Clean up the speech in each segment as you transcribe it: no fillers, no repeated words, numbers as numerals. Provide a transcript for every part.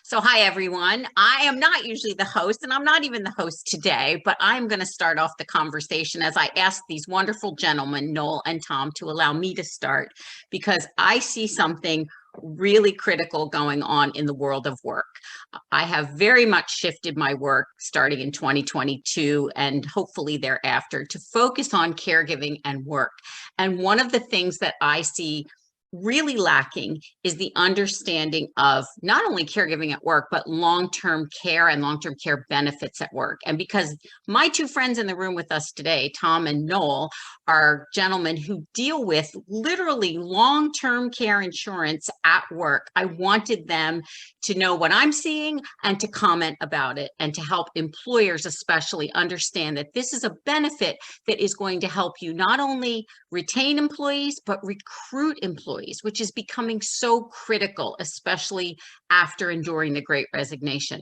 So, hi everyone. I am not usually the host, and I'm not even the host today, but I'm going to start off the conversation as I ask these wonderful gentlemen, Noel and Tom, to allow me to start because I see something really critical going on in the world of work. I have very much shifted my work starting in 2022 and hopefully thereafter to focus on caregiving and work. And one of the things that I see really lacking is the understanding of not only caregiving at work, but long-term care and long-term care benefits at work. And because my two friends in the room with us today, Tom and Noel, are gentlemen who deal with literally long-term care insurance at work, I wanted them to know what I'm seeing and to comment about it and to help employers especially understand that this is a benefit that is going to help you not only retain employees, but recruit employees, which is becoming so critical, especially after and during the Great Resignation.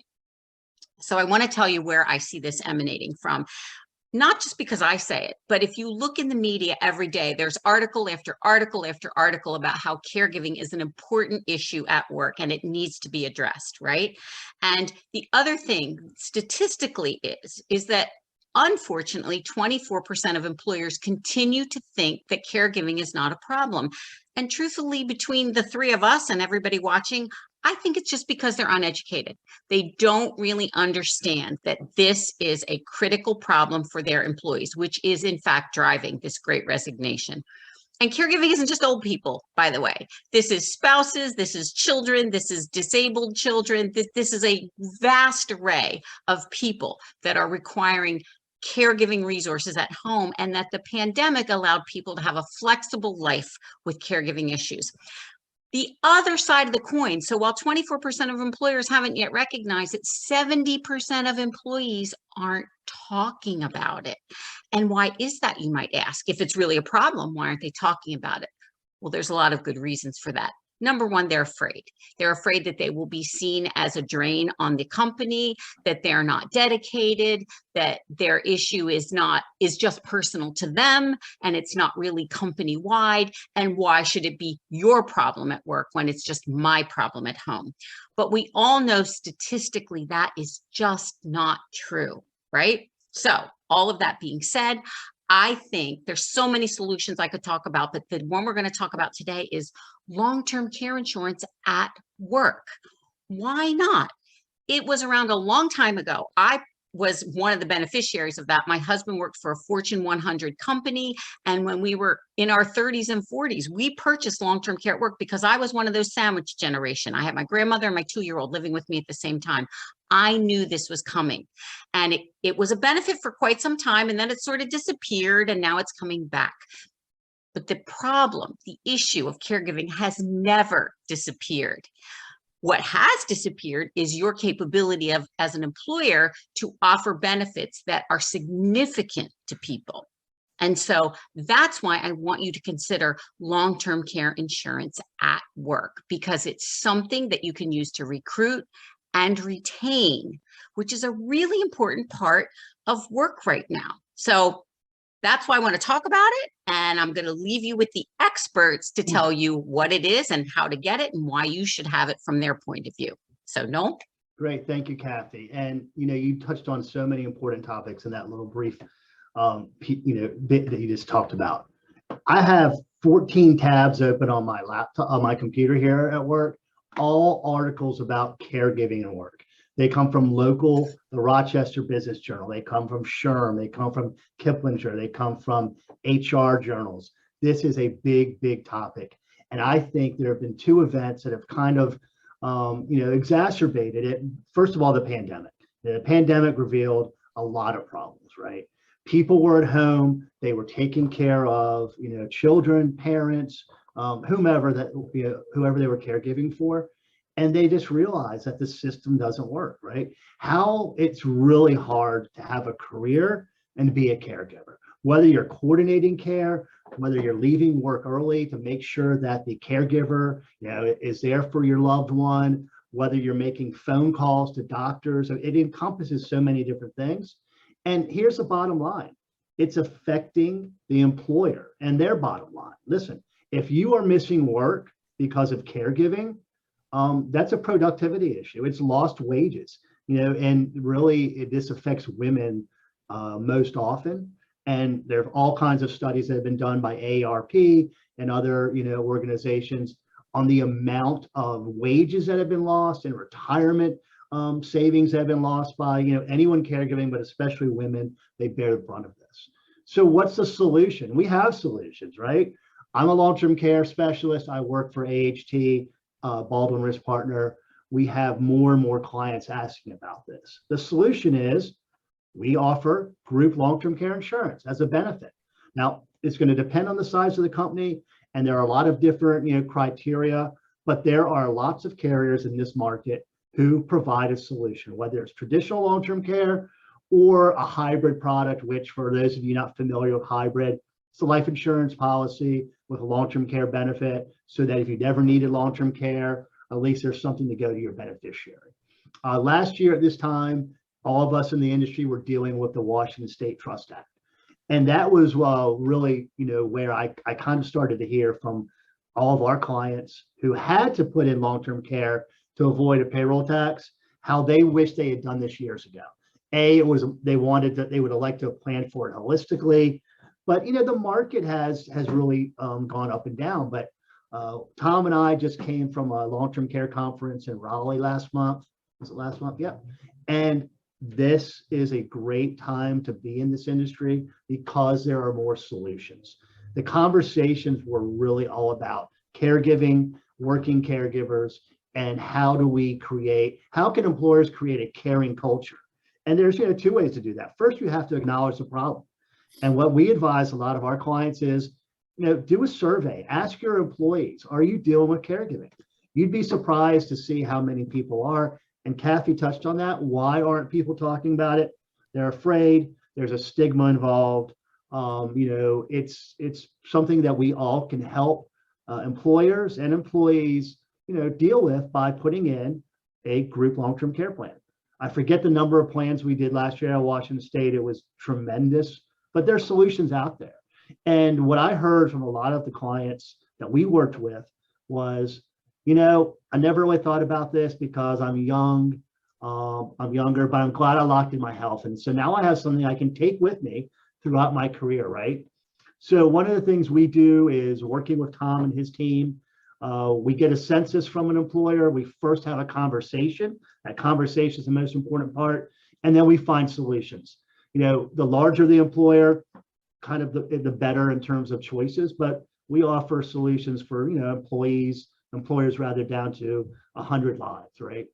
So I want to tell you where I see this emanating from. Not just because I say it, but if you look in the media every day, there's article after article after article about how caregiving is an important issue at work and it needs to be addressed, right? And the other thing statistically is that unfortunately, 24% of employers continue to think that caregiving is not a problem. And truthfully, between the three of us and everybody watching, I think it's just because they're uneducated. They don't really understand that this is a critical problem for their employees, which is in fact driving this Great Resignation. And caregiving isn't just old people, by the way. This is spouses, this is children, this is disabled children. This is a vast array of people that are requiring caregiving resources at home, and that the pandemic allowed people to have a flexible life with caregiving issues. The other side of the coin, so while 24% of employers haven't yet recognized it, 70% of employees aren't talking about it. And why is that, you might ask? If it's really a problem, why aren't they talking about it? Well, there's a lot of good reasons for that. Number one, they're afraid. They're afraid that they will be seen as a drain on the company, that they're not dedicated, that their issue is just personal to them, and it's not really company-wide. And why should it be your problem at work when it's just my problem at home? But we all know statistically that is just not true, right? So all of that being said, I think there's so many solutions I could talk about, but the one we're going to talk about today is long-term care insurance at work. Why not? It was around a long time ago. I was one of the beneficiaries of that. My husband worked for a Fortune 100 company. And when we were in our 30s and 40s, we purchased long-term care at work because I was one of those sandwich generation. I had my grandmother and my 2-year-old living with me at the same time. I knew this was coming, and it was a benefit for quite some time, and then it sort of disappeared, and now it's coming back. But the problem, the issue of caregiving has never disappeared. What has disappeared is your capability of, as an employer, to offer benefits that are significant to people. And so that's why I want you to consider long-term care insurance at work, because it's something that you can use to recruit and retain, which is a really important part of work right now. So that's why I want to talk about it. And I'm going to leave you with the experts to tell you what it is and how to get it and why you should have it from their point of view. So, Noel? Great. Thank you, Kathy. And, you touched on so many important topics in that little brief, bit that you just talked about. I have 14 tabs open on my laptop, on my computer here at work, all articles about caregiving and work. They come from the Rochester Business Journal. They come from SHRM. They come from Kiplinger. They come from HR journals. This is a big, big topic. And I think there have been two events that have kind of, exacerbated it. First of all, the pandemic. The pandemic revealed a lot of problems, right? People were at home. They were taking care of, children, parents, whomever whoever they were caregiving for. And they just realized that the system doesn't work, right? How it's really hard to have a career and be a caregiver, whether you're coordinating care, whether you're leaving work early to make sure that the caregiver, is there for your loved one, whether you're making phone calls to doctors. It encompasses so many different things. And here's the bottom line. It's affecting the employer and their bottom line. Listen, if you are missing work because of caregiving, that's a productivity issue. It's lost wages, and really this affects women most often. And there are all kinds of studies that have been done by AARP and other, organizations on the amount of wages that have been lost and retirement savings that have been lost by, anyone caregiving, but especially women. They bear the brunt of this. So what's the solution? We have solutions, right? I'm a long-term care specialist. I work for AHT, Baldwin Risk Partner. We have more and more clients asking about this. The solution is we offer group long-term care insurance as a benefit. Now, it's going to depend on the size of the company, and there are a lot of different, criteria, but there are lots of carriers in this market who provide a solution, whether it's traditional long-term care or a hybrid product, which for those of you not familiar with hybrid, it's a life insurance policy with a long-term care benefit, so that if you never needed long-term care, at least there's something to go to your beneficiary. Last year at this time, all of us in the industry were dealing with the Washington State Trust Act. And that was really, where I kind of started to hear from all of our clients who had to put in long-term care to avoid a payroll tax, how they wish they had done this years ago. They would have liked to have planned for it holistically, but the market has really gone up and down. But Tom and I just came from a long-term care conference in Raleigh last month. Was it last month? Yeah. And this is a great time to be in this industry because there are more solutions. The conversations were really all about caregiving, working caregivers, and how can employers create a caring culture? And there's two ways to do that. First, you have to acknowledge the problem. And what we advise a lot of our clients is, do a survey, ask your employees, are you dealing with caregiving? You'd be surprised to see how many people are. And Kathy touched on that. Why aren't people talking about it? They're afraid. There's a stigma involved. It's something that we all can help employers and employees, deal with by putting in a group long-term care plan. I forget the number of plans we did last year at Washington State. It was tremendous, but there's solutions out there. And what I heard from a lot of the clients that we worked with was, I never really thought about this because I'm young, I'm younger, but I'm glad I locked in my health. And so now I have something I can take with me throughout my career, right? So one of the things we do is working with Tom and his team. We get a census from an employer. We first have a conversation. That conversation is the most important part. And then we find solutions. The larger the employer, kind of the better in terms of choices, but we offer solutions for, employers rather down to 100 lives, right?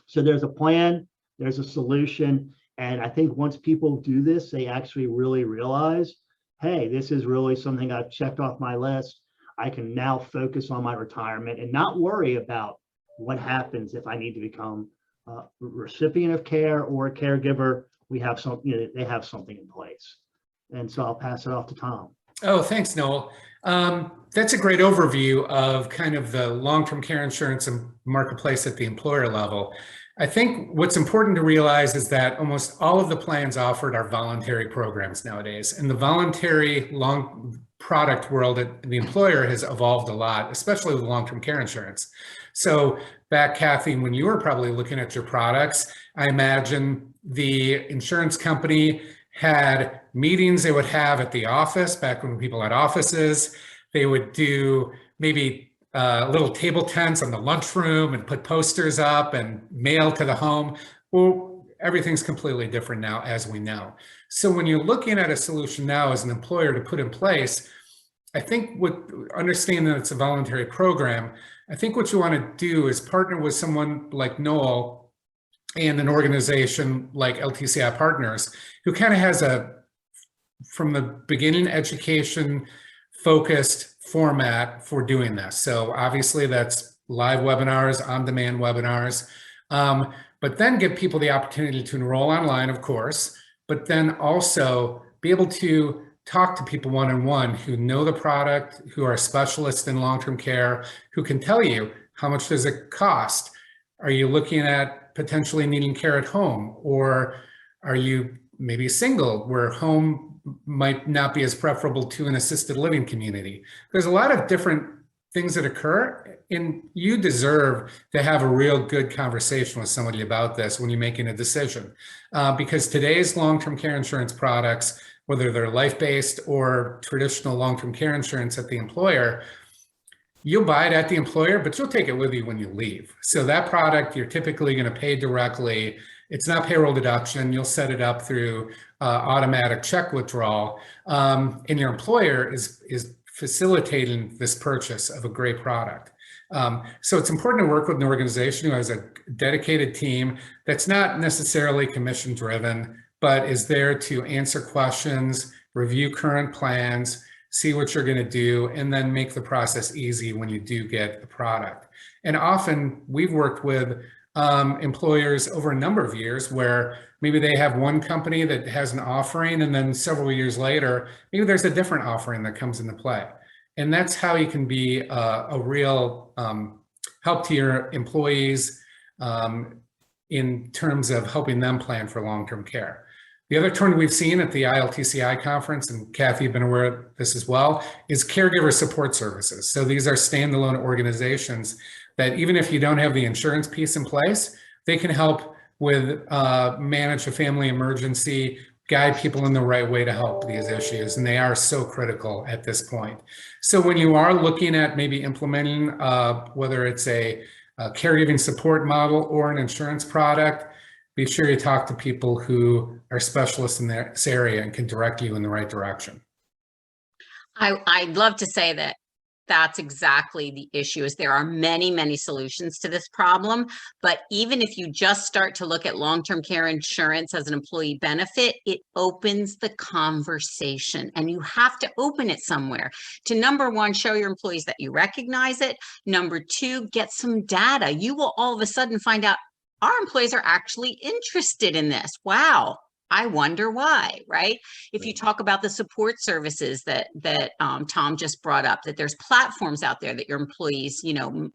So there's a plan, there's a solution. And I think once people do this, they actually really realize, hey, this is really something I've checked off my list. I can now focus on my retirement and not worry about what happens if I need to become a recipient of care or a caregiver. We have something, they have something in place. And so I'll pass it off to Tom. Oh, thanks, Noel. That's a great overview of kind of the long-term care insurance and marketplace at the employer level. I think what's important to realize is that almost all of the plans offered are voluntary programs nowadays, and the voluntary long product world at the employer has evolved a lot, especially with long-term care insurance. So back, Kathy, when you were probably looking at your products, I imagine the insurance company had meetings they would have at the office back when people had offices. They would do maybe little table tents on the lunchroom and put posters up and mail to the home. Well, everything's completely different now, as we know. So when you're looking at a solution now as an employer to put in place, I think understanding that it's a voluntary program, I think what you want to do is partner with someone like Noel and an organization like LTCI Partners, who kind of has from the beginning, education focused format for doing this. So obviously that's live webinars, on-demand webinars, but then give people the opportunity to enroll online, of course, but then also be able to talk to people one-on-one who know the product, who are specialists in long-term care, who can tell you how much does it cost? Are you looking at potentially needing care at home? Or are you maybe single where home might not be as preferable to an assisted living community? There's a lot of different things that occur, and you deserve to have a real good conversation with somebody about this when you're making a decision. Because today's long-term care insurance products, whether they're life-based or traditional long-term care insurance at the employer, you'll buy it at the employer, but you'll take it with you when you leave. So that product, you're typically going to pay directly. It's not payroll deduction. You'll set it up through automatic check withdrawal. And your employer is facilitating this purchase of a great product. So it's important to work with an organization who has a dedicated team that's not necessarily commission driven, but is there to answer questions, review current plans, see what you're going to do, and then make the process easy when you do get the product. And often we've worked with employers over a number of years where maybe they have one company that has an offering, and then several years later, maybe there's a different offering that comes into play. And that's how you can be a real help to your employees in terms of helping them plan for long-term care. The other trend we've seen at the ILTCI conference, and Kathy, you've been aware of this as well, is caregiver support services. So these are standalone organizations that even if you don't have the insurance piece in place, they can help with manage a family emergency, guide people in the right way to help these issues. And they are so critical at this point. So when you are looking at maybe implementing, whether it's a caregiving support model or an insurance product, be sure you talk to people who are specialists in this area and can direct you in the right direction. I'd love to say that that's exactly the issue. Is there are many, many solutions to this problem, but even if you just start to look at long-term care insurance as an employee benefit, it opens the conversation, and you have to open it somewhere to, number one, show your employees that you recognize it. Number two, get some data. You will all of a sudden find out our employees are actually interested in this. Wow. I wonder why, right? If you talk about the support services that Tom just brought up, that there's platforms out there that your employees,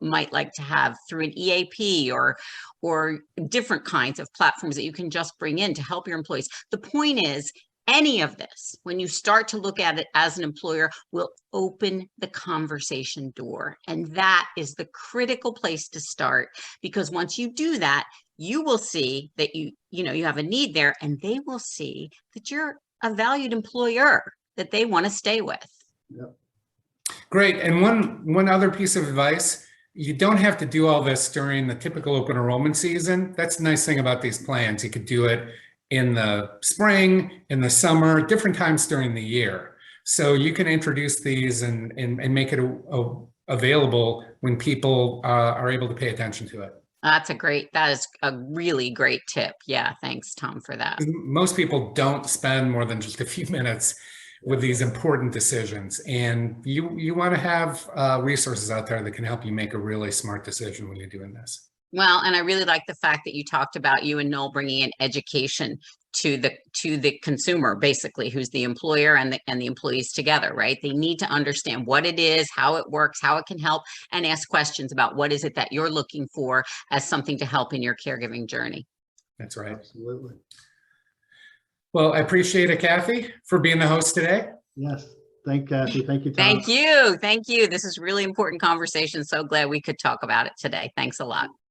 might like to have through an EAP or different kinds of platforms that you can just bring in to help your employees. The point is, any of this, when you start to look at it as an employer, will open the conversation door. And that is the critical place to start, because once you do that, you will see that you have a need there, and they will see that you're a valued employer that they want to stay with. Yep. Great. And one other piece of advice, you don't have to do all this during the typical open enrollment season. That's the nice thing about these plans. You could do it in the spring, in the summer, different times during the year. So you can introduce these and make it available when people are able to pay attention to it. That is a really great tip. Yeah, thanks, Tom, for that. Most people don't spend more than just a few minutes with these important decisions, and you want to have resources out there that can help you make a really smart decision when you're doing this. Well, and I really like the fact that you talked about you and Noel bringing in education to the consumer, basically, who's the employer and the employees together, right? They need to understand what it is, how it works, how it can help, and ask questions about what is it that you're looking for as something to help in your caregiving journey. That's right. Absolutely. Well, I appreciate it, Kathy, for being the host today. Yes. Thank Kathy. Thank you, Tom. Thank you. Thank you. This is really important conversation. So glad we could talk about it today. Thanks a lot.